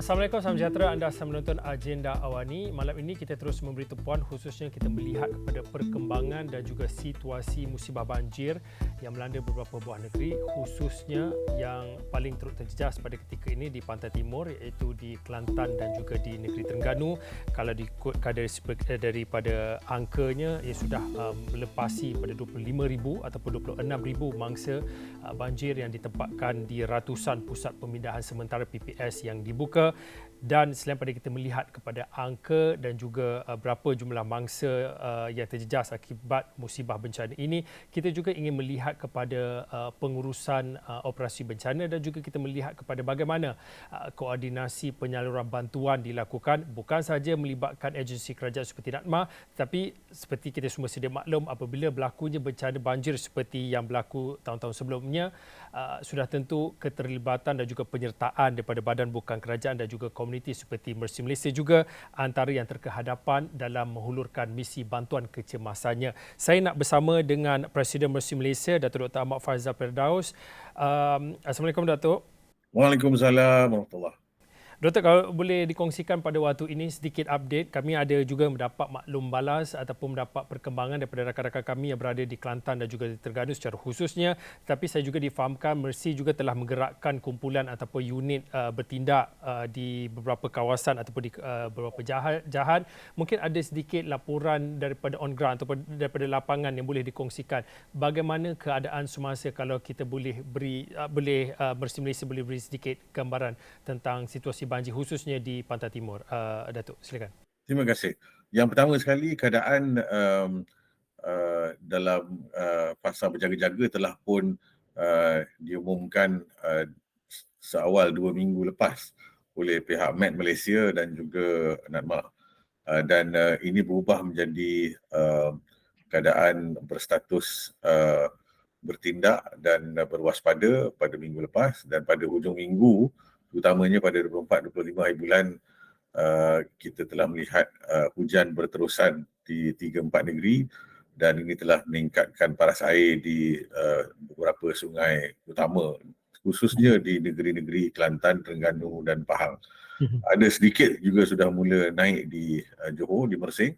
Assalamualaikum, salam sejahtera. Anda sedang menonton Agenda Awani. Malam ini kita terus memberi tumpuan, khususnya kita melihat kepada perkembangan dan juga situasi musibah banjir yang melanda beberapa buah negeri, khususnya yang paling turut terjejas pada ketika ini di Pantai Timur, iaitu di Kelantan dan juga di negeri Terengganu. Kalau diikutkan daripada angkanya, ia sudah melepasi pada 25,000 ataupun 26,000 mangsa banjir yang ditempatkan di ratusan pusat pemindahan sementara PPS yang dibuka. Dan selain pada kita melihat kepada angka dan juga berapa jumlah mangsa yang terjejas akibat musibah bencana ini, kita juga ingin melihat kepada pengurusan operasi bencana dan juga kita melihat kepada bagaimana koordinasi penyaluran bantuan dilakukan, bukan sahaja melibatkan agensi kerajaan seperti NADMA, tetapi seperti kita semua sedia maklum, apabila berlakunya bencana banjir seperti yang berlaku tahun-tahun sebelumnya, sudah tentu keterlibatan dan juga penyertaan daripada badan bukan kerajaan dan juga komuniti seperti Mercy Malaysia juga antara yang terkehadapan dalam menghulurkan misi bantuan kecemasannya. Saya nak bersama dengan Presiden Mercy Malaysia, Datuk Dr. Ahmad Faizal Firdaus. Assalamualaikum, Datuk. Waalaikumsalam warahmatullahi. Doktor, kalau boleh dikongsikan pada waktu ini sedikit update. Kami ada juga mendapat maklum balas ataupun mendapat perkembangan daripada rakan-rakan kami yang berada di Kelantan dan juga di Terengganu secara khususnya. Tapi saya juga difahamkan Mercy juga telah menggerakkan kumpulan ataupun unit bertindak di beberapa kawasan ataupun di beberapa jahat. Mungkin ada sedikit laporan daripada on ground ataupun daripada lapangan yang boleh dikongsikan. Bagaimana keadaan semasa, kalau kita boleh beri, Mercy Malaysia boleh beri sedikit gambaran tentang situasi banjir khususnya di Pantai Timur. Datuk, silakan. Terima kasih. Yang pertama sekali, keadaan dalam fasa berjaga-jaga telah pun diumumkan seawal 2 minggu lepas oleh pihak Met Malaysia dan juga NADMA. Dan ini berubah menjadi keadaan berstatus bertindak dan berwaspada pada minggu lepas, dan pada hujung minggu, terutamanya pada 24-25 hari bulan, kita telah melihat hujan berterusan di 3-4 negeri, dan ini telah meningkatkan paras air di beberapa sungai utama, khususnya di negeri-negeri Kelantan, Terengganu dan Pahang. Ada sedikit juga sudah mula naik di Johor, di Mersing,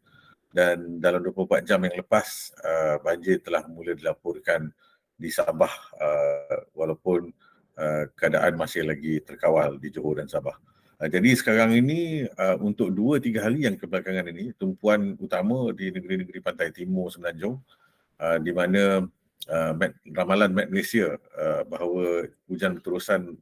dan dalam 24 jam yang lepas banjir telah mula dilaporkan di Sabah, walaupun keadaan masih lagi terkawal di Johor dan Sabah. Jadi sekarang ini untuk 2-3 hari yang kebelakangan ini, tumpuan utama di negeri-negeri Pantai Timur Semenanjung, di mana ramalan Met Malaysia bahawa hujan berterusan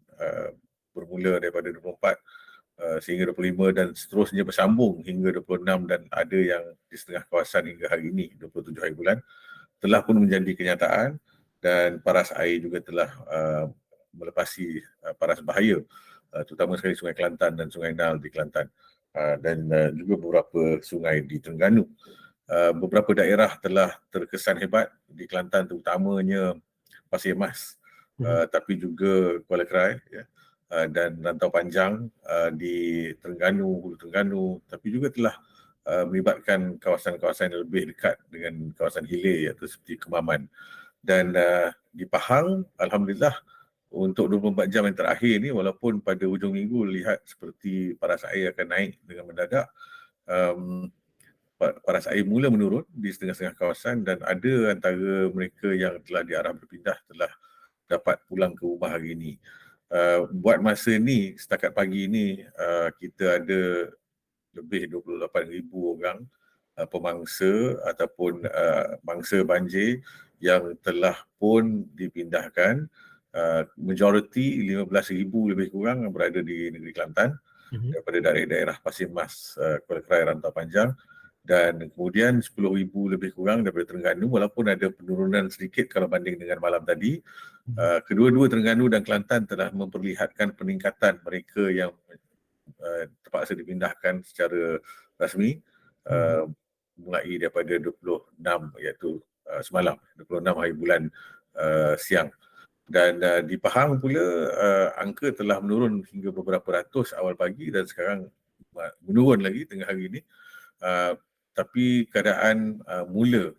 bermula daripada 24 sehingga 25 dan seterusnya bersambung hingga 26, dan ada yang di setengah kawasan hingga hari ini 27 hari bulan, telah pun menjadi kenyataan, dan paras air juga telah melepasi paras bahaya, terutama sekali Sungai Kelantan dan Sungai Nal di Kelantan, dan juga beberapa sungai di Terengganu. Beberapa daerah telah terkesan hebat di Kelantan, terutamanya Pasir Mas, tapi juga Kuala Krai, ya, dan Rantau Panjang di Terengganu, Hulu Terengganu, tapi juga telah melibatkan kawasan-kawasan yang lebih dekat dengan kawasan hilir, iaitu seperti Kemaman. Dan di Pahang, alhamdulillah, untuk 24 jam yang terakhir ini, walaupun pada hujung minggu lihat seperti paras air akan naik dengan mendadak, paras air mula menurun di setengah-setengah kawasan, dan ada antara mereka yang telah diarah berpindah telah dapat pulang ke rumah hari ini. Buat masa ni, setakat pagi ini, kita ada lebih 28,000 orang pemangsa ataupun mangsa banjir yang telah pun dipindahkan. Majoriti 15,000 lebih kurang yang berada di negeri Kelantan, daripada daerah-daerah Pasir Mas, Kuala Krai, Rantau Panjang, dan kemudian 10,000 lebih kurang daripada Terengganu, walaupun ada penurunan sedikit kalau banding dengan malam tadi. Kedua-dua Terengganu dan Kelantan telah memperlihatkan peningkatan mereka yang terpaksa dipindahkan secara rasmi, mulai daripada 26, iaitu semalam, 26 hari bulan siang. Dan di Pahang pula angka telah menurun hingga beberapa ratus awal pagi, dan sekarang menurun lagi tengah hari ini. Tapi keadaan mula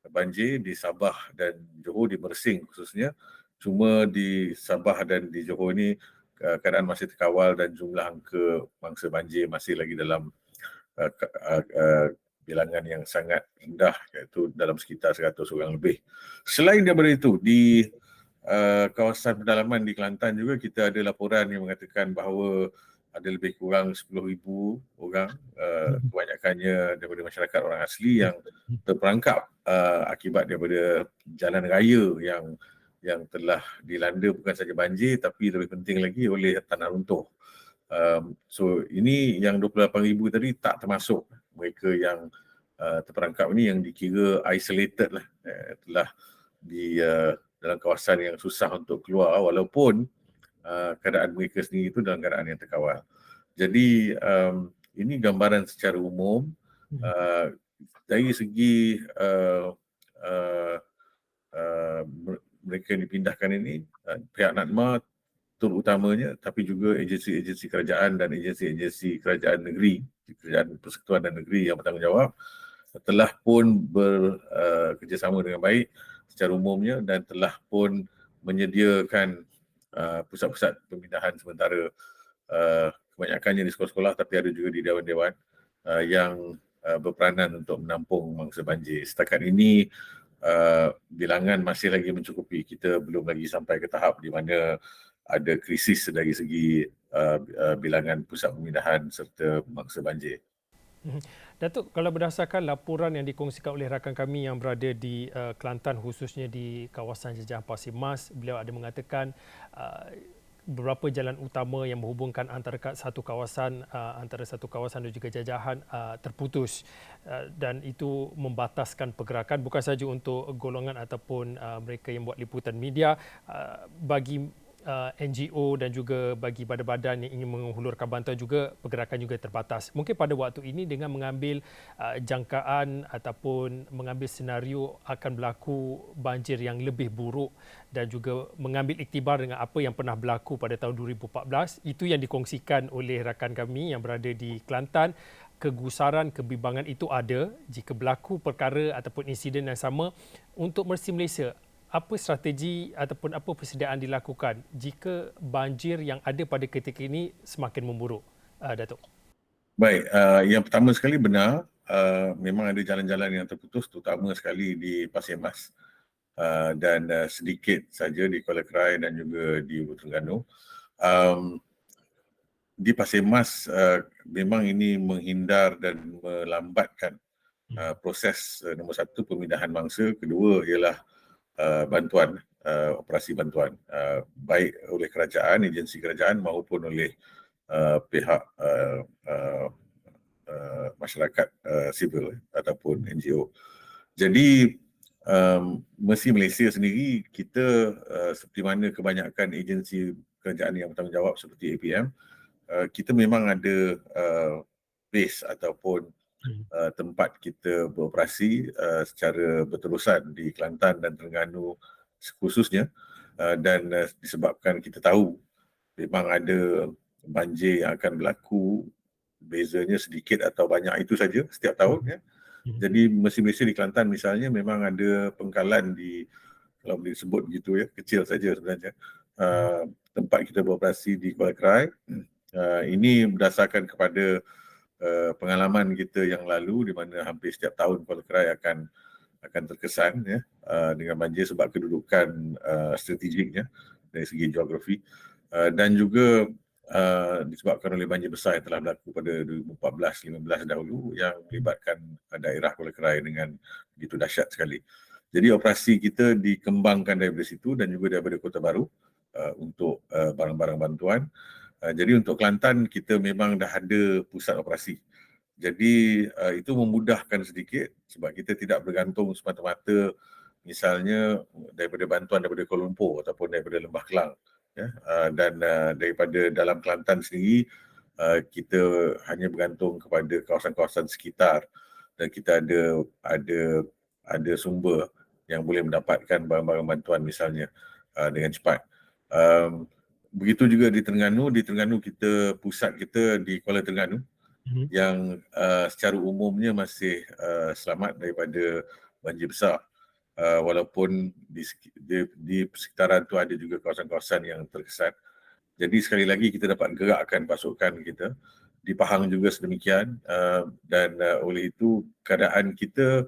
banjir di Sabah dan Johor, di Mersing khususnya. Cuma di Sabah dan di Johor ini keadaan masih terkawal dan jumlah angka mangsa banjir masih lagi dalam bilangan yang sangat rendah, iaitu dalam sekitar 100 orang lebih. Selain daripada itu, di kawasan pedalaman di Kelantan juga kita ada laporan yang mengatakan bahawa ada lebih kurang 10,000 orang, kebanyakannya daripada masyarakat orang asli yang terperangkap akibat daripada jalan raya yang telah dilanda bukan saja banjir tapi lebih penting lagi oleh tanah runtuh. So ini yang 28,000 tadi tak termasuk mereka yang terperangkap ini yang dikira isolated lah, telah di dalam kawasan yang susah untuk keluar walaupun keadaan mereka sendiri itu dalam keadaan yang terkawal. Jadi ini gambaran secara umum dari segi mereka yang dipindahkan ini, pihak NADMA terutamanya, tapi juga agensi-agensi kerajaan dan agensi-agensi kerajaan negeri, kerajaan persekutuan dan negeri yang bertanggungjawab telah pun bekerjasama dengan baik secara umumnya dan telah pun menyediakan pusat-pusat pemindahan sementara, kebanyakannya di sekolah-sekolah tapi ada juga di dewan-dewan yang berperanan untuk menampung mangsa banjir. Setakat ini bilangan masih lagi mencukupi. Kita belum lagi sampai ke tahap di mana ada krisis dari segi bilangan pusat pemindahan serta mangsa banjir. Datuk, kalau berdasarkan laporan yang dikongsikan oleh rakan kami yang berada di Kelantan, khususnya di kawasan Jajahan Pasir Mas, beliau ada mengatakan beberapa jalan utama yang menghubungkan antara satu kawasan dan juga jajahan terputus, dan itu membataskan pergerakan bukan sahaja untuk golongan ataupun mereka yang buat liputan media, bagi NGO dan juga bagi badan-badan yang ingin menghulurkan bantuan juga pergerakan juga terbatas. Mungkin pada waktu ini dengan mengambil jangkaan ataupun mengambil senario akan berlaku banjir yang lebih buruk dan juga mengambil iktibar dengan apa yang pernah berlaku pada tahun 2014, itu yang dikongsikan oleh rakan kami yang berada di Kelantan. Kegusaran, kebimbangan itu ada jika berlaku perkara ataupun insiden yang sama. Untuk Mercy Malaysia, apa strategi ataupun apa persediaan dilakukan jika banjir yang ada pada ketika ini semakin memburuk, Datuk? Baik, yang pertama sekali benar, memang ada jalan-jalan yang terputus, terutama sekali di Pasir Mas dan sedikit saja di Kuala Krai dan juga di Ulu Terengganu. Di Pasir Mas memang ini menghindar dan melambatkan proses nombor satu pemindahan mangsa, kedua ialah bantuan, operasi bantuan, baik oleh kerajaan, agensi kerajaan maupun oleh pihak masyarakat sivil ataupun NGO. Jadi Mercy Malaysia sendiri, kita seperti mana kebanyakan agensi kerajaan yang bertanggungjawab seperti APM, kita memang ada base ataupun tempat kita beroperasi secara berterusan di Kelantan dan Terengganu khususnya, dan disebabkan kita tahu memang ada banjir yang akan berlaku, bezanya sedikit atau banyak itu saja setiap tahun ya. Jadi Mercy Malaysia di Kelantan misalnya memang ada pengkalan di, kalau boleh disebut begitu ya, kecil saja sebenarnya, tempat kita beroperasi di Kuala Krai. Ini berdasarkan kepada pengalaman kita yang lalu di mana hampir setiap tahun Kuala Krai akan terkesan ya dengan banjir sebab kedudukan strategiknya dari segi geografi, dan juga disebabkan oleh banjir besar yang telah berlaku pada 2014-15 dahulu yang melibatkan daerah Kuala Krai dengan begitu dahsyat sekali. Jadi operasi kita dikembangkan daripada situ dan juga daripada Kota Baru untuk barang-barang bantuan. Jadi untuk Kelantan kita memang dah ada pusat operasi. Jadi itu memudahkan sedikit sebab kita tidak bergantung semata-mata misalnya daripada bantuan daripada Kuala Lumpur ataupun daripada Lembah Kelang ya, dan daripada dalam Kelantan sendiri kita hanya bergantung kepada kawasan-kawasan sekitar dan kita ada sumber yang boleh mendapatkan barang-barang bantuan misalnya dengan cepat. Begitu juga di Terengganu kita pusat kita di Kuala Terengganu yang secara umumnya masih selamat daripada banjir besar. Walaupun di sekitaran tu ada juga kawasan-kawasan yang terkesan Jadi sekali lagi kita dapat gerakkan pasukan kita di Pahang juga sedemikian, dan oleh itu keadaan kita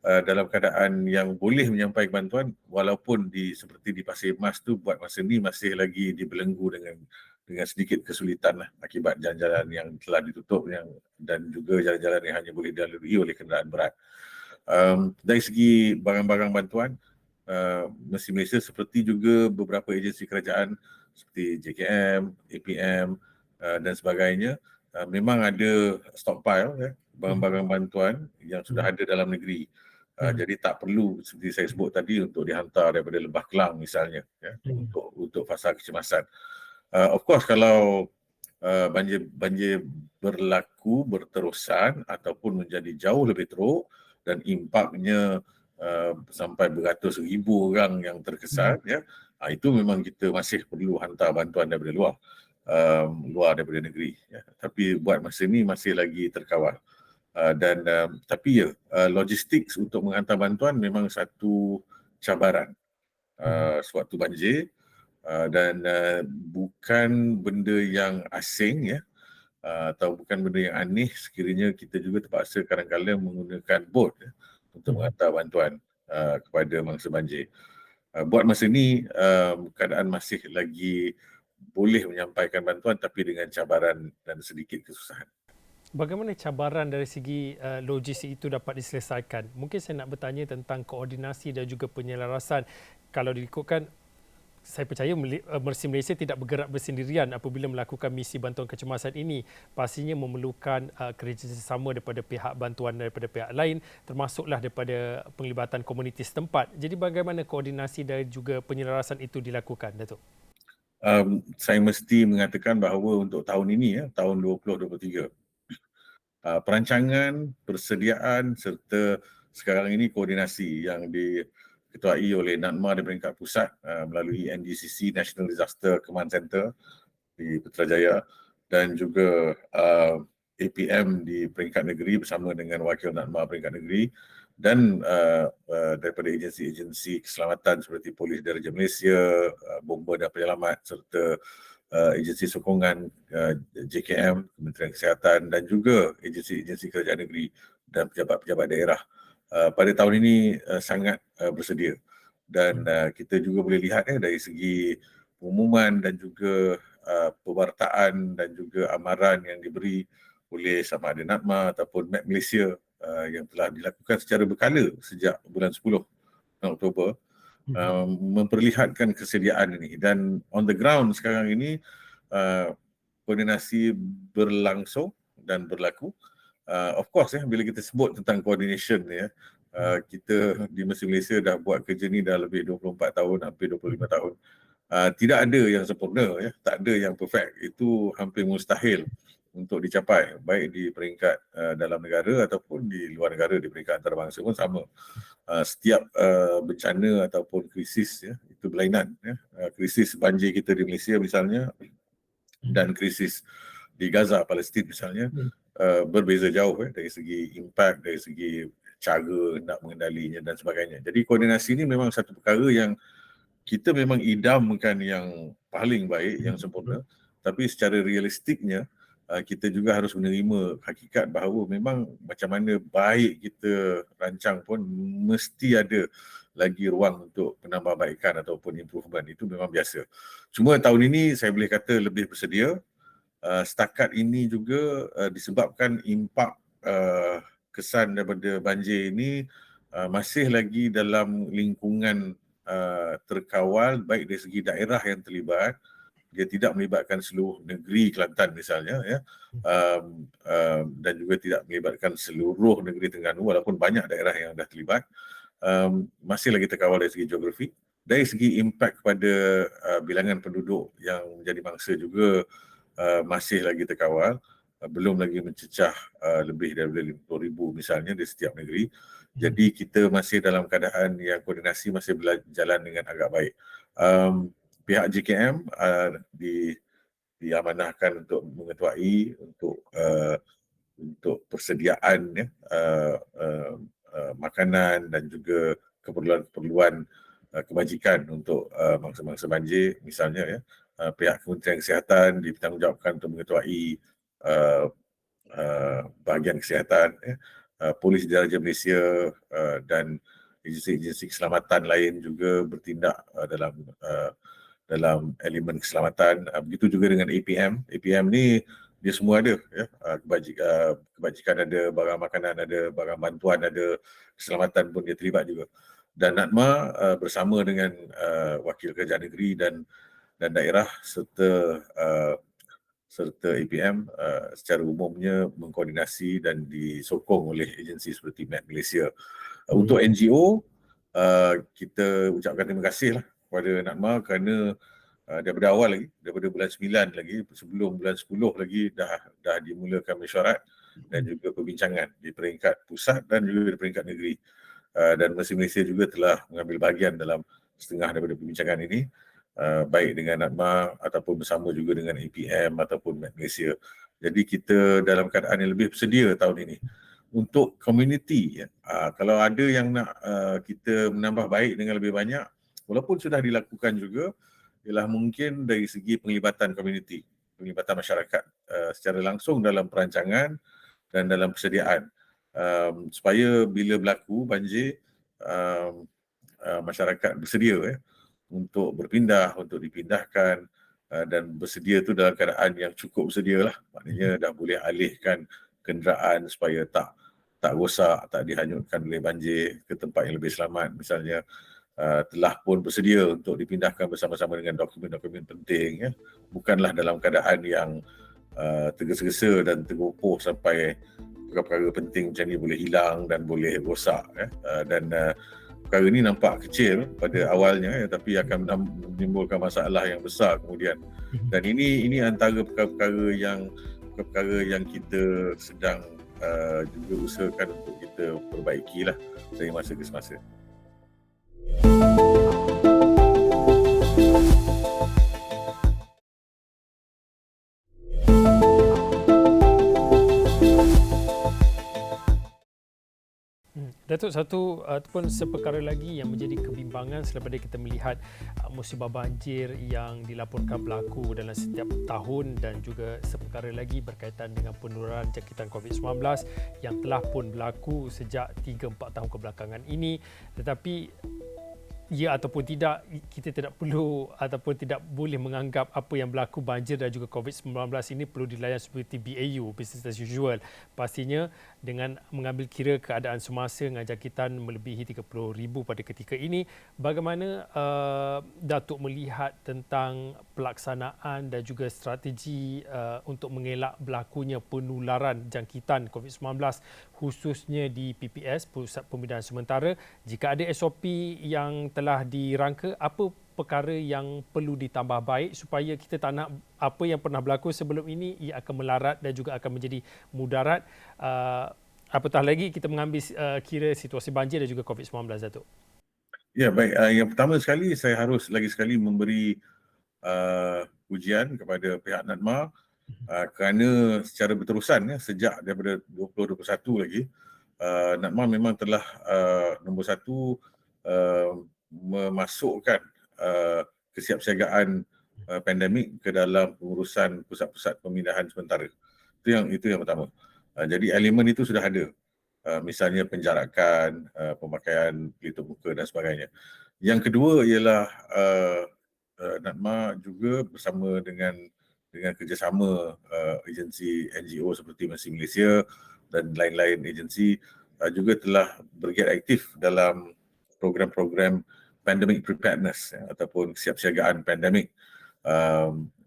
dalam keadaan yang boleh menyampaikan bantuan walaupun seperti di Pasir Mas tu buat masa ni masih lagi dibelenggu dengan sedikit kesulitan lah, akibat jalan-jalan yang telah ditutup dan juga jalan-jalan yang hanya boleh dilalui oleh kenderaan berat. Dari segi barang-barang bantuan, Mesir Malaysia seperti juga beberapa agensi kerajaan seperti JKM, APM dan sebagainya, memang ada stockpile barang-barang bantuan yang sudah ada dalam negeri. Jadi tak perlu seperti saya sebut tadi untuk dihantar daripada Lembah Kelang misalnya, untuk fasa kecemasan. Of course kalau banjir berlaku berterusan ataupun menjadi jauh lebih teruk dan impaknya sampai beratus ribu orang yang terkesan, itu memang kita masih perlu hantar bantuan daripada luar daripada negeri. Tapi buat masa ni masih lagi terkawal. Tapi logistik untuk menghantar bantuan memang satu cabaran sewaktu banjir. Dan bukan benda yang asing atau bukan benda yang aneh sekiranya kita juga terpaksa kadang-kadang menggunakan bot untuk menghantar bantuan kepada mangsa banjir. Buat masa ni keadaan masih lagi boleh menyampaikan bantuan tapi dengan cabaran dan sedikit kesusahan. Bagaimana cabaran dari segi logistik itu dapat diselesaikan? Mungkin saya nak bertanya tentang koordinasi dan juga penyelarasan. Kalau diikutkan, saya percaya Mesir Malaysia tidak bergerak bersendirian apabila melakukan misi bantuan kecemasan ini. Pastinya memerlukan kerjasama daripada pihak bantuan daripada pihak lain, termasuklah daripada penglibatan komuniti setempat. Jadi bagaimana koordinasi dan juga penyelarasan itu dilakukan, Datuk? Saya mesti mengatakan bahawa untuk tahun ini, tahun 2023, perancangan, persediaan serta sekarang ini koordinasi yang diketuai oleh NADMA di peringkat pusat melalui NDCC, National Disaster Command Center di Putrajaya, dan juga APM di peringkat negeri bersama dengan wakil NADMA peringkat negeri, dan daripada agensi-agensi keselamatan seperti Polis Diraja Malaysia, Bomba dan Penyelamat serta agensi sokongan JKM, Kementerian Kesihatan, dan juga agensi-agensi kerajaan negeri dan pejabat-pejabat daerah pada tahun ini sangat bersedia. Dan kita juga boleh lihat dari segi pengumuman dan juga pewartaan dan juga amaran yang diberi oleh sama ada NADMA ataupun MAP Malaysia yang telah dilakukan secara berkala sejak bulan 10 Oktober, memperlihatkan kesediaan ini. Dan on the ground sekarang ini koordinasi berlangsung dan berlaku. Of course bila kita sebut tentang coordination kita di Mesir Malaysia dah buat kerja ni dah lebih 24 tahun, hampir 25 tahun. Tidak ada yang sempurna, tak ada yang perfect. Itu hampir mustahil untuk dicapai, baik di peringkat dalam negara ataupun di luar negara, di peringkat antarabangsa pun sama. Setiap bencana ataupun krisis itu berlainan. Krisis banjir kita di Malaysia misalnya dan krisis di Gaza, Palestin misalnya, berbeza jauh dari segi impak, dari segi cara nak mengendalinya dan sebagainya. Jadi koordinasi ini memang satu perkara yang kita memang idamkan yang paling baik, yang sempurna, tapi secara realistiknya kita juga harus menerima hakikat bahawa memang macam mana baik kita rancang pun mesti ada lagi ruang untuk penambahbaikan ataupun improvement. Itu memang biasa. Cuma tahun ini saya boleh kata lebih bersedia. Setakat ini juga disebabkan impak kesan daripada banjir ini masih lagi dalam lingkungan terkawal, baik dari segi daerah yang terlibat. Dia tidak melibatkan seluruh negeri Kelantan misalnya, dan juga tidak melibatkan seluruh negeri Terengganu walaupun banyak daerah yang dah terlibat. Masih lagi terkawal dari segi geografi. Dari segi impak kepada bilangan penduduk yang menjadi mangsa juga masih lagi terkawal. Belum lagi mencecah lebih daripada 50,000 misalnya di setiap negeri. Jadi kita masih dalam keadaan yang koordinasi masih berjalan dengan agak baik. Pihak JKM diamanahkan untuk mengetuai untuk persediaan makanan dan juga keperluan-keperluan kebajikan untuk mangsa-mangsa banjir misalnya pihak Kementerian Kesihatan dibertanggungjawabkan untuk mengetuai uh, bahagian kesihatan, Polis Diraja Malaysia dan agensi-agensi keselamatan lain juga bertindak dalam elemen keselamatan. Begitu juga dengan APM. APM ni dia semua ada, ya. Kebajikan ada, barang makanan ada, barang bantuan ada, keselamatan pun dia terlibat juga. Dan NADMA bersama dengan Wakil Kerajaan Negeri dan daerah serta APM secara umumnya mengkoordinasi dan disokong oleh agensi seperti Med Malaysia. Untuk NGO, kita ucapkan terima kasih lah kepada NADMA kerana daripada awal lagi, daripada bulan 9 lagi, sebelum bulan 10 lagi dah dimulakan mesyuarat dan juga perbincangan di peringkat pusat dan juga di peringkat negeri. Dan Malaysia juga telah mengambil bahagian dalam setengah daripada perbincangan ini, baik dengan NADMA ataupun bersama juga dengan APM ataupun Med Malaysia. Jadi kita dalam keadaan yang lebih bersedia tahun ini. Untuk komuniti, kalau ada yang nak kita menambah baik dengan lebih banyak, walaupun sudah dilakukan juga, ialah mungkin dari segi penglibatan komuniti, penglibatan masyarakat secara langsung dalam perancangan dan dalam persediaan, supaya bila berlaku banjir, masyarakat bersedia untuk berpindah, untuk dipindahkan, dan bersedia tu dalam keadaan yang cukup bersedia lah. Maknanya dah boleh alihkan kenderaan supaya tak rosak, tak dihanyutkan oleh banjir ke tempat yang lebih selamat misalnya. Telah pun bersedia untuk dipindahkan bersama-sama dengan dokumen-dokumen penting, ya. Bukanlah dalam keadaan yang tergesa-gesa dan tergopoh sampai perkara-perkara penting macam ni boleh hilang dan boleh rosak, ya. Dan perkara ini nampak kecil pada awalnya, ya, tapi akan menimbulkan masalah yang besar kemudian. Dan ini antara perkara yang kita sedang juga usahakan untuk kita perbaikilah dari masa ke semasa. Datuk, satu ataupun seperkara lagi yang menjadi kebimbangan selepas kita melihat musibah banjir yang dilaporkan berlaku dalam setiap tahun dan juga seperkara lagi berkaitan dengan penularan jangkitan COVID-19 yang telah pun berlaku sejak 3-4 tahun kebelakangan ini, tetapi ya ataupun tidak, kita tidak perlu ataupun tidak boleh menganggap apa yang berlaku banjir dan juga COVID-19 ini perlu dilayan seperti BAU, business as usual. Pastinya dengan mengambil kira keadaan semasa dengan jangkitan melebihi 30,000 pada ketika ini, bagaimana Datuk melihat tentang pelaksanaan dan juga strategi untuk mengelak berlakunya penularan jangkitan COVID-19 khususnya di PPS, Pusat Pemindahan Sementara. Jika ada SOP yang telah dirangka, apa perkara yang perlu ditambah baik supaya kita tak nak apa yang pernah berlaku sebelum ini ia akan melarat dan juga akan menjadi mudarat, apatah lagi kita mengambil kira situasi banjir dan juga COVID-19, Datuk. Ya, baik. Yang pertama sekali saya harus lagi sekali memberi pujian kepada pihak NADMA kerana secara berterusan, ya, sejak daripada 2021 lagi, NADMA memang telah nombor satu memasukkan kesiapsiagaan pandemik ke dalam pengurusan pusat-pusat pemindahan sementara. Itu yang pertama. Jadi elemen itu sudah ada. Misalnya penjarakan, pemakaian pelitup muka dan sebagainya. Yang kedua ialah NADMA juga bersama dengan kerjasama agensi NGO seperti Mercy Malaysia dan lain-lain agensi juga telah bergiat aktif dalam program-program pandemic preparedness, ya, ataupun kesiapsiagaan pandemik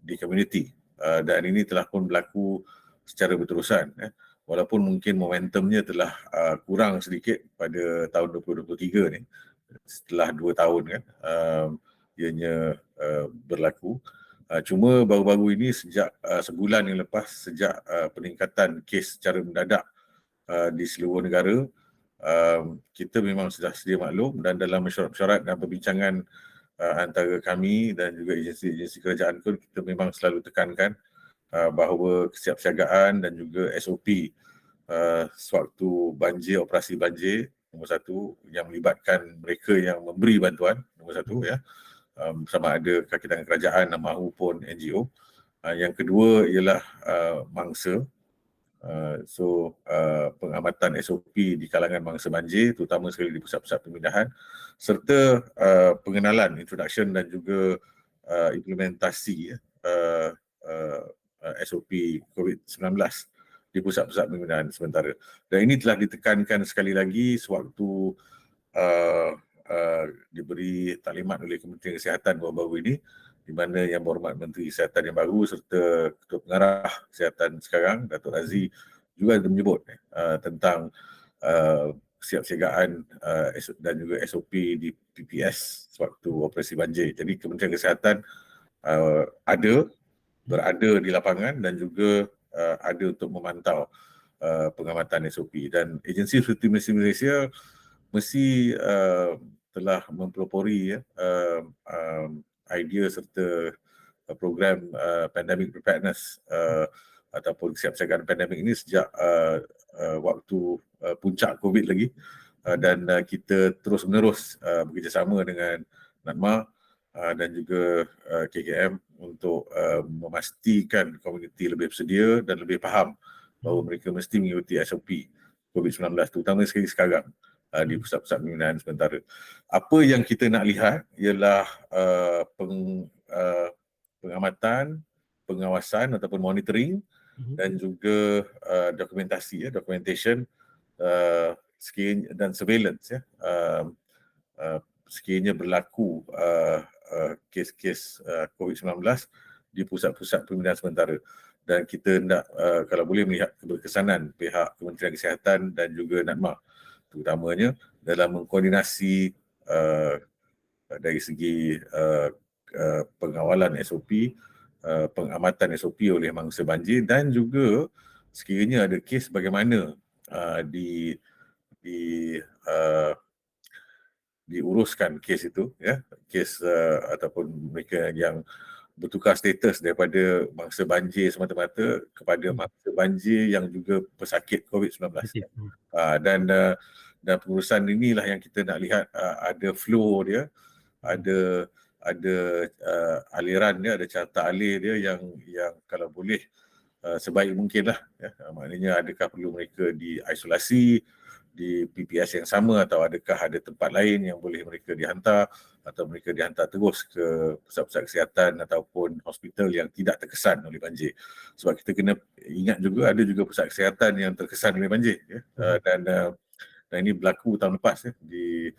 di komuniti, dan ini telah pun berlaku secara berterusan, ya. Walaupun mungkin momentumnya telah kurang sedikit pada tahun 2023 ni, setelah 2 tahun kan ianya berlaku. Cuma baru-baru ini sejak sebulan yang lepas, sejak peningkatan kes secara mendadak di seluruh negara, kita memang sudah sedia maklum, dan dalam mesyuarat-mesyuarat dan perbincangan antara kami dan juga agensi-agensi kerajaan pun kita memang selalu tekankan bahawa kesiapsiagaan dan juga SOP sewaktu banjir, operasi banjir, nombor satu, yang melibatkan mereka yang memberi bantuan, nombor satu, ya, sama ada kaki tangan kerajaan maupun NGO. Yang kedua ialah mangsa. Pengamatan SOP di kalangan mangsa banjir, terutama sekali di pusat-pusat pemindahan, serta pengenalan, introduction dan juga implementasi SOP COVID-19 di pusat-pusat pemindahan sementara. Dan ini telah ditekankan sekali lagi sewaktu diberi taklimat oleh Kementerian Kesihatan baru-baru ini, di mana Yang Berhormat Menteri Kesihatan yang baru serta Ketua Pengarah Kesihatan sekarang, Datuk Razi, juga menyebut tentang kesiapsiagaan dan juga SOP di PPS sewaktu operasi banjir. Jadi Kementerian Kesihatan berada di lapangan dan juga ada untuk memantau pengamatan SOP. Dan agensi seperti Malaysia mesti telah mempelopori idea serta program pandemic preparedness ataupun kesiapsiagaan pandemik ini sejak waktu puncak COVID lagi, dan kita terus menerus bekerjasama dengan NADMA dan juga KKM untuk memastikan komuniti lebih bersedia dan lebih faham bahawa mereka mesti mengikuti SOP COVID-19, terutama sekali sekarang di pusat-pusat pemindahan sementara. Apa yang kita nak lihat ialah pengamatan, pengawasan ataupun monitoring dan juga dokumentasi, documentation sekiranya dan surveillance sekiranya berlaku kes-kes COVID-19 di pusat-pusat pemindahan sementara. Dan kita nak kalau boleh melihat keberkesanan pihak Kementerian Kesihatan dan juga NADMA, terutamanya dalam mengkoordinasi dari segi pengawalan SOP, pengamatan SOP oleh mangsa banjir, dan juga sekiranya ada kes bagaimana diuruskan kes itu, kes ataupun mereka yang bertukar status daripada mangsa banjir semata-mata kepada mangsa banjir yang juga pesakit COVID-19. Dan pengurusan inilah yang kita nak lihat ada flow dia, ada aliran dia, ada carta alir dia yang kalau boleh sebaik mungkin lah. Maknanya adakah perlu mereka diisolasi di PPS yang sama, atau adakah ada tempat lain yang boleh mereka dihantar, atau mereka dihantar terus ke pusat-pusat kesihatan ataupun hospital yang tidak terkesan oleh banjir. Sebab kita kena ingat juga ada juga pusat kesihatan yang terkesan oleh banjir, dan ini berlaku tahun lepas di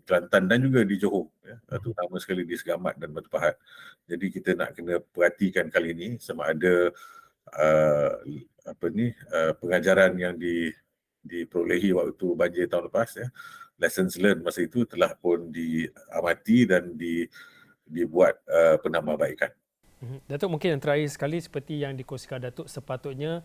Kelantan dan juga di Johor, terutama sekali di Segamat dan Batu Pahat. Jadi kita nak kena perhatikan kali ini sama ada pengajaran yang diperolehi waktu banjir tahun lepas, lessons learned masa itu telah pun diamati dan dibuat penambahbaikan. Datuk, mungkin yang terakhir sekali seperti yang dikongsikan Datuk, sepatutnya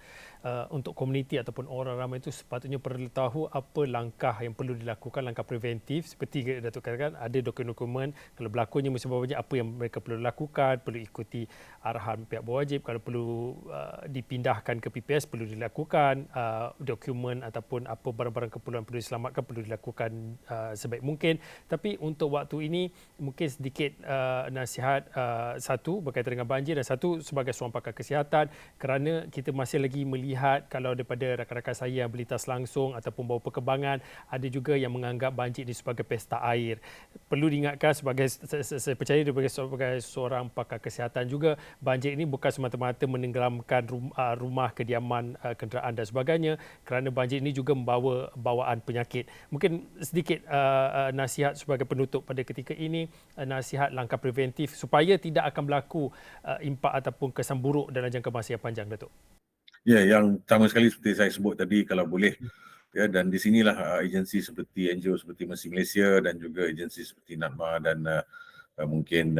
untuk komuniti ataupun orang ramai itu sepatutnya perlu tahu apa langkah yang perlu dilakukan, langkah preventif. Seperti Datuk katakan, ada dokumen-dokumen kalau berlakunya musibah banjir, apa yang mereka perlu lakukan, perlu ikuti arahan pihak berwajib. Kalau perlu dipindahkan ke PPS, perlu dilakukan. Dokumen ataupun apa barang-barang keperluan perlu diselamatkan, perlu dilakukan sebaik mungkin. Tapi untuk waktu ini, mungkin sedikit nasihat, satu berkaitan dengan banjir dan satu sebagai seorang pakar kesihatan, kerana kita masih lagi melihat kalau daripada rakan-rakan saya yang berlintas langsung ataupun bawa perkembangan, ada juga yang menganggap banjir ini sebagai pesta air. Perlu diingatkan sebagai saya percaya sebagai seorang pakar kesihatan juga, banjir ini bukan semata-mata menenggelamkan rumah, kediaman, kenderaan dan sebagainya, kerana banjir ini juga membawa bawaan penyakit. Mungkin sedikit nasihat sebagai penutup pada ketika ini, nasihat langkah preventif supaya tidak akan berlaku impak ataupun kesan buruk dalam jangka masa yang panjang, Datuk. Ya, yang pertama sekali seperti saya sebut tadi, kalau boleh, dan di sinilah agensi seperti NGO seperti Mercy Malaysia dan juga agensi seperti NADMA dan mungkin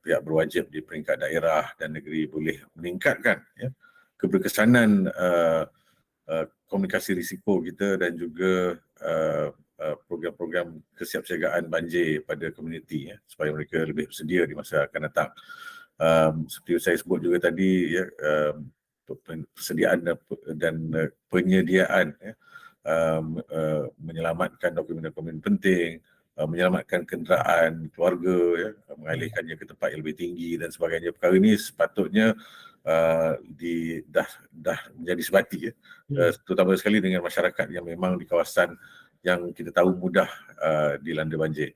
pihak berwajib di peringkat daerah dan negeri boleh meningkatkan keberkesanan komunikasi risiko kita dan juga program-program kesiapsiagaan banjir pada komuniti, supaya mereka lebih bersedia di masa akan datang. Seperti saya sebut juga tadi, persediaan dan penyediaan menyelamatkan dokumen-dokumen penting, menyelamatkan kenderaan keluarga, ya, mengalihkannya ke tempat yang lebih tinggi dan sebagainya. Perkara ini sepatutnya dah menjadi sebati, ya. Terutama sekali dengan masyarakat yang memang di kawasan yang kita tahu mudah dilanda banjir.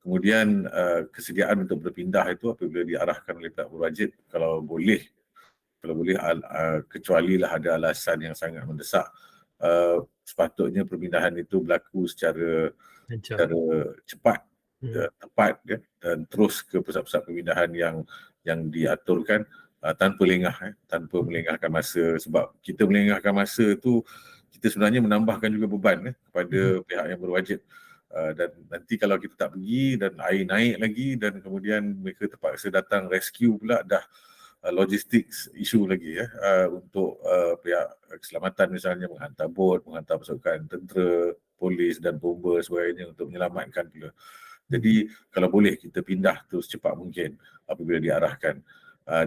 Kemudian kesediaan untuk berpindah itu apabila diarahkan oleh pihak berwajib, kalau boleh kecuali lah ada alasan yang sangat mendesak, sepatutnya perpindahan itu berlaku secara cepat, tepat, ya, dan terus ke pusat-pusat pemindahan yang diaturkan tanpa lengah, tanpa melengahkan masa. Sebab kita melengahkan masa tu, kita sebenarnya menambahkan juga beban kepada pihak yang berwajib. Dan nanti kalau kita tak pergi dan air naik lagi dan kemudian mereka terpaksa datang rescue pula, dah logistik isu lagi, ya, untuk pihak keselamatan misalnya menghantar bot, menghantar pasukan tentera, polis dan bomba sebagainya untuk menyelamatkan pula. Jadi kalau boleh kita pindah tu secepat mungkin apabila diarahkan.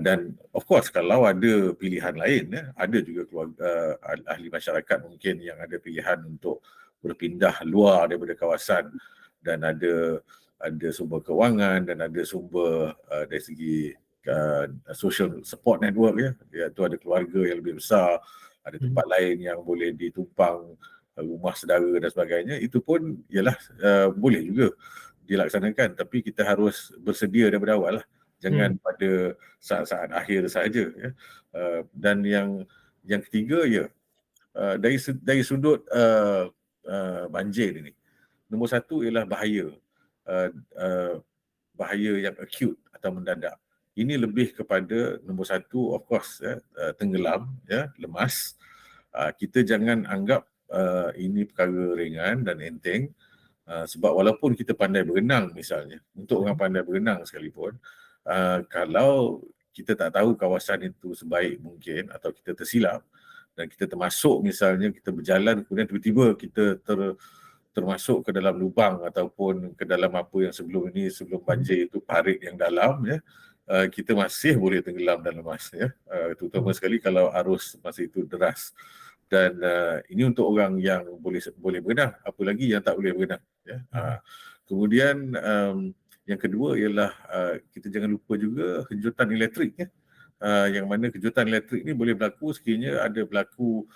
Dan of course kalau ada pilihan lain, ya, ada juga keluarga, ahli masyarakat mungkin yang ada pilihan untuk berpindah luar daripada kawasan dan ada sumber kewangan dan ada sumber dari segi social support network, ya, iaitu ada keluarga yang lebih besar, ada tempat lain yang boleh ditumpang, rumah saudara dan sebagainya. Itu pun ialah boleh juga dilaksanakan, tapi kita harus bersedia daripada awal lah. Jangan pada saat-saat akhir sahaja, ya. Dan yang ketiga, ya, dari sudut banjir ini, nombor satu ialah bahaya yang acute atau mendadak. Ini lebih kepada nombor satu, of course, ya, tenggelam, ya, lemas. Kita jangan anggap ini perkara ringan dan enteng, sebab walaupun kita pandai berenang misalnya, untuk orang pandai berenang sekalipun, kalau kita tak tahu kawasan itu sebaik mungkin atau kita tersilap dan kita termasuk, misalnya kita berjalan kemudian tiba-tiba kita termasuk ke dalam lubang ataupun ke dalam apa yang sebelum banjir itu parit yang dalam, ya, kita masih boleh tenggelam dan lemas, ya, terutama sekali kalau arus masa itu deras. Dan ini untuk orang yang boleh berenang, apa lagi yang tak boleh berenang, ya. Kemudian yang kedua ialah kita jangan lupa juga kejutan elektrik, ya. Yang mana kejutan elektrik ni boleh berlaku sekiranya ada berlaku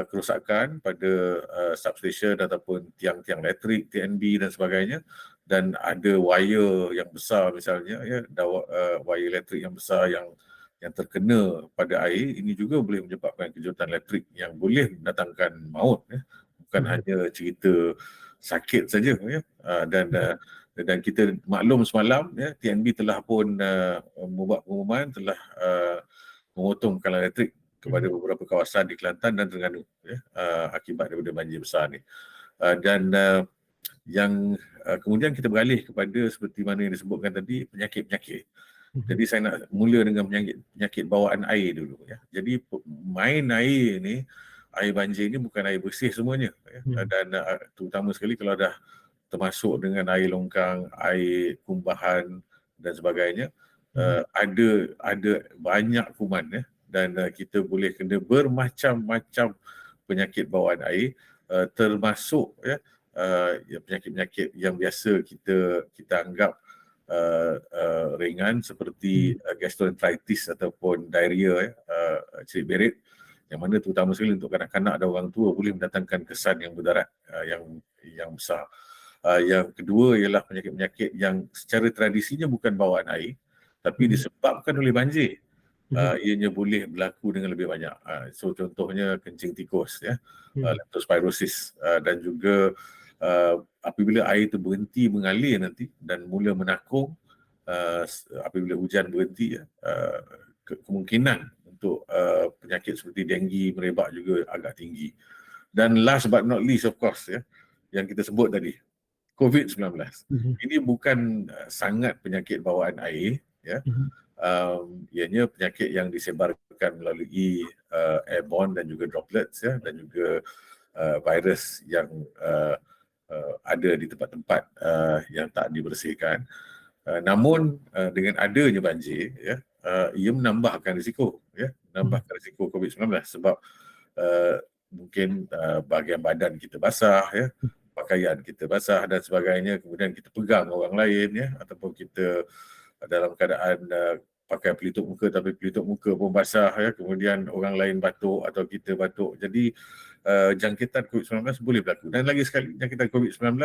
kerosakan pada substation ataupun tiang-tiang elektrik, TNB dan sebagainya, dan ada wire yang besar misalnya, ya, wire elektrik yang besar yang terkena pada air, ini juga boleh menyebabkan kejutan elektrik yang boleh mendatangkan maut, ya. Bukan hanya cerita sakit saja, ya. Dan kita maklum semalam, ya, TNB telah pun membuat pengumuman, telah memotong kalian elektrik kepada beberapa kawasan di Kelantan dan Terengganu, ya, akibat daripada banjir besar ni. Dan yang kemudian kita beralih kepada seperti mana yang disebutkan tadi, penyakit-penyakit. Jadi saya nak mula dengan penyakit bawaan air dulu, ya. Jadi main air ni, air banjir ni bukan air bersih semuanya, ya. Dan terutama sekali kalau dah termasuk dengan air longkang, air kumbahan dan sebagainya, ada banyak kuman, ya. Dan kita boleh kena bermacam-macam penyakit bawaan air, termasuk, ya, penyakit-penyakit yang biasa kita anggap ringan seperti gastroenteritis ataupun diarrhea, cerit berit, yang mana terutama sekali untuk kanak-kanak dan orang tua boleh mendatangkan kesan yang berdarat yang besar. Yang kedua ialah penyakit-penyakit yang secara tradisinya bukan bawaan air tapi disebabkan oleh banjir. Ianya boleh berlaku dengan lebih banyak. So contohnya kencing tikus, ya, leptospirosis, dan juga apabila air itu berhenti mengalir nanti dan mula menakung, apabila hujan berhenti, ya, kemungkinan untuk penyakit seperti denggi merebak juga agak tinggi. Dan last but not least, of course, ya, yang kita sebut tadi, COVID-19. Ini bukan sangat penyakit bawaan air, ya. Ianya penyakit yang disebarkan melalui airborne dan juga droplets, ya, dan juga virus yang ada di tempat-tempat yang tak dibersihkan. Namun dengan adanya banjir, ya, ia menambahkan risiko, ya, menambahkan risiko COVID-19 sebab mungkin bahagian badan kita basah, ya, pakaian kita basah dan sebagainya, kemudian kita pegang orang lain ya, ataupun kita dalam keadaan pakai pelitup muka tapi pelitup muka pun basah ya, kemudian orang lain batuk atau kita batuk. Jadi jangkitan COVID-19 boleh berlaku. Dan lagi sekali, jangkitan COVID-19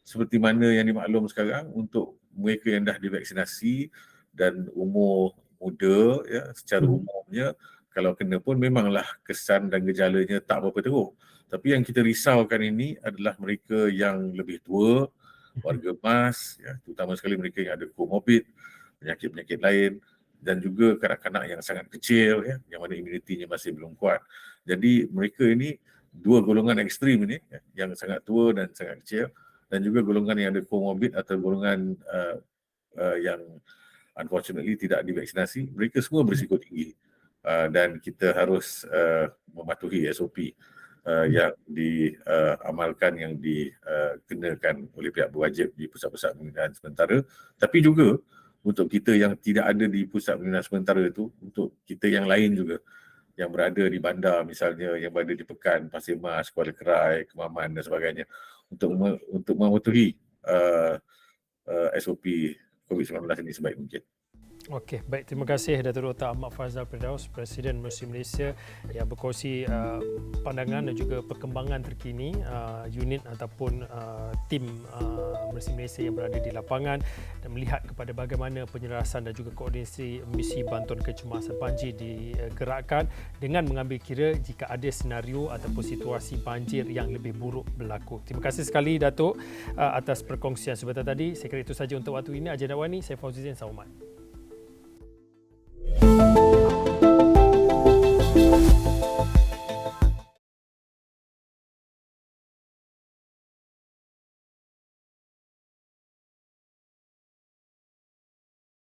seperti mana yang dimaklum sekarang, untuk mereka yang dah divaksinasi dan umur muda ya, secara umumnya kalau kena pun memanglah kesan dan gejalanya tak berapa teruk. Tapi yang kita risaukan ini adalah mereka yang lebih tua, warga emas, ya, terutama sekali mereka yang ada komorbid, penyakit-penyakit lain, dan juga kanak-kanak yang sangat kecil, ya, yang mana imunitinya masih belum kuat. Jadi mereka ini dua golongan ekstrim ini, ya, yang sangat tua dan sangat kecil, dan juga golongan yang ada komorbid atau golongan yang unfortunately tidak divaksinasi, mereka semua berisiko tinggi. Dan kita harus mematuhi SOP yang diamalkan, yang dikenakan oleh pihak berwajib di pusat-pusat pembinaan sementara. Tapi juga untuk kita yang tidak ada di pusat pembinaan sementara itu, untuk kita yang lain juga, yang berada di bandar misalnya, yang berada di Pekan, Pasir Mas, Kuala Kerai, Kemaman dan sebagainya, untuk mematuhi SOP COVID-19 ini sebaik mungkin. Okey, baik, terima kasih Datuk Dr. Ahmad Fazal Firdaus, Presiden Mercy Malaysia, yang berkongsi pandangan dan juga perkembangan terkini unit ataupun tim Mercy Malaysia yang berada di lapangan dan melihat kepada bagaimana penyelarasan dan juga koordinasi misi bantuan kecemasan banjir digerakkan dengan mengambil kira jika ada senario ataupun situasi banjir yang lebih buruk berlaku. Terima kasih sekali Datuk atas perkongsian sebentar tadi. Saya kira itu saja untuk waktu ini. Agenda awal ini, saya Fauzi Zain, selamat.